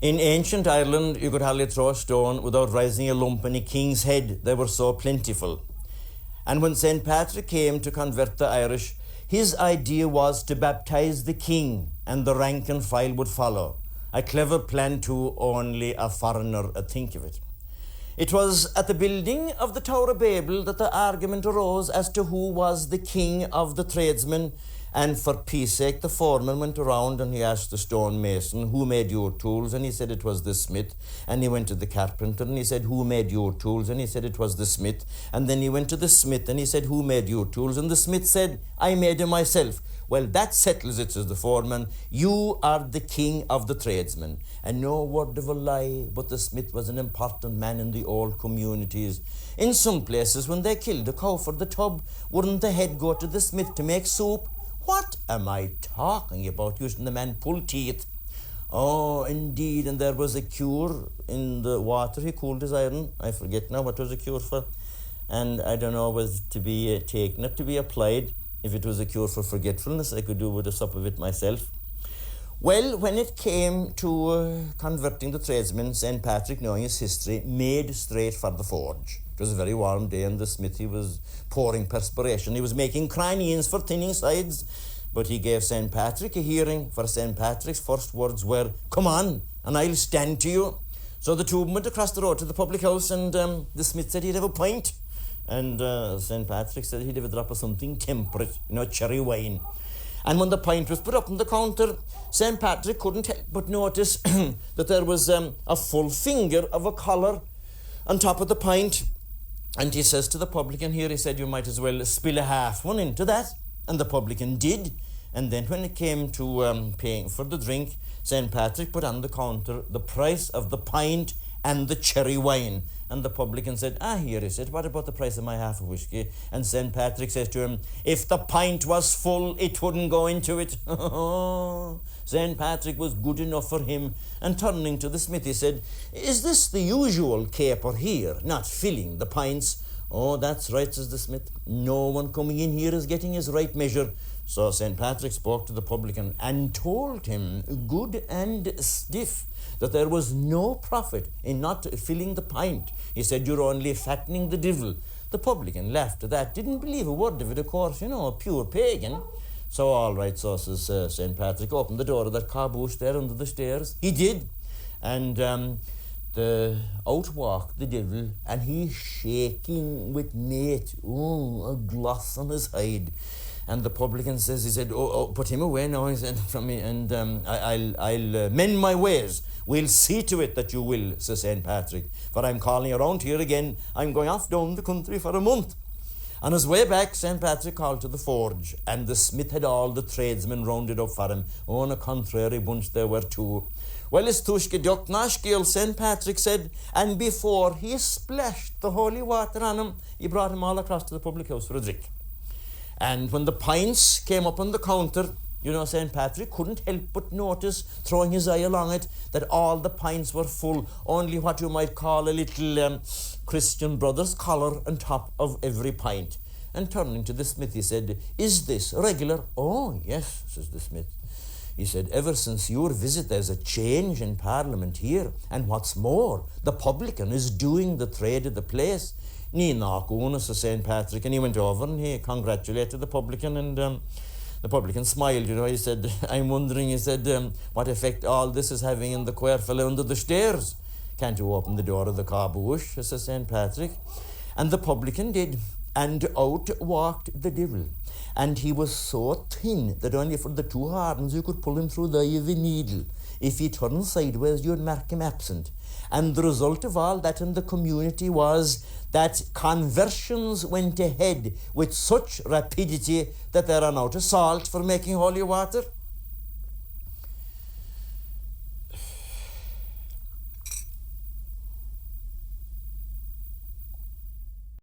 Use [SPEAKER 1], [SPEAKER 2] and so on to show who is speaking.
[SPEAKER 1] In ancient Ireland, you could hardly throw a stone without rising a lump in a king's head. They were so plentiful. And when St. Patrick came to convert the Irish, his idea was to baptize the king, and the rank and file would follow. A clever plan too, only a foreigner would think of it. It was at the building of the Tower of Babel that the argument arose as to who was the king of the tradesmen, and for peace sake the foreman went around and he asked the stonemason, who made your tools? And he said it was the smith. And he went to the carpenter and he said, who made your tools? And he said it was the smith. And then he went to the smith and he said, who made your tools? And the smith said, I made them myself. Well, that settles it, says the foreman. You are the king of the tradesmen. And no word of a lie, but the smith was an important man in the old communities. In some places, when they killed a cow for the tub, wouldn't the head go to the smith to make soup? What am I talking about, using the man pull teeth? Oh, indeed, and there was a cure in the water he cooled his iron. I forget now what was the cure for. And I don't know, was it to be taken, not to be applied. If it was a cure for forgetfulness, I could do with a sup of it myself. Well, when it came to converting the tradesmen, St. Patrick, knowing his history, made straight for the forge. It was a very warm day and the smithy was pouring perspiration. He was making cranians for thinning sides, but he gave St. Patrick a hearing, for St. Patrick's first words were, come on, and I'll stand to you. So the two of them went across the road to the public house, and the smith said he'd have a pint. And St. Patrick said he'd have a drop of something temperate, cherry wine. And when the pint was put up on the counter, St. Patrick couldn't help but notice that there was a full finger of a collar on top of the pint. And he says to the publican here, he said, you might as well spill a half one into that. And the publican did. And then when it came to paying for the drink, St. Patrick put on the counter the price of the pint and the cherry wine. And the publican said, here, he said, what about the price of my half of whiskey? And St. Patrick says to him, if the pint was full, it wouldn't go into it. St. Patrick was good enough for him. And turning to the smith, he said, is this the usual caper here, not filling the pints? Oh, that's right, says the smith. No one coming in here is getting his right measure. So St. Patrick spoke to the publican and told him, good and stiff, that there was no profit in not filling the pint. He said, you're only fattening the devil. The publican laughed at that, didn't believe a word of it, of course, a pure pagan. So, all right, so says St. Patrick, open the door of that caboose there under the stairs. He did. And out walked the devil, and he's shaking with mate. Oh, a gloss on his hide. And the publican says, he said, put him away now, he said, from me, and I'll mend my ways. We'll see to it that you will, says St. Patrick, for I'm calling around here again. I'm going off down the country for a month. On his way back, St. Patrick called to the forge, and the smith had all the tradesmen rounded up for him. Oh, and a contrary bunch there were too. Well, it's tushke duck nashgil, St. Patrick said, and before he splashed the holy water on him, he brought him all across to the public house for a drink. And when the pints came up on the counter, St. Patrick couldn't help but notice, throwing his eye along it, that all the pints were full, only what you might call a little Christian Brothers collar on top of every pint. And turning to the smith, he said, is this regular? Oh, yes, says the smith. He said, ever since your visit, there's a change in Parliament here. And what's more, the publican is doing the trade of the place. Ní nach una, says St. Patrick, and he went over and he congratulated the publican, and the publican smiled, he said, I'm wondering, he said, what effect all this is having in the queer fellow under the stairs. Can't you open the door of the caboose, says St. Patrick? And the publican did, and out walked the devil. And he was so thin that only for the two horns you could pull him through the eye of a needle. If he turned sideways, you'd mark him absent. And the result of all that in the community was that conversions went ahead with such rapidity that there are now to salt for making holy water.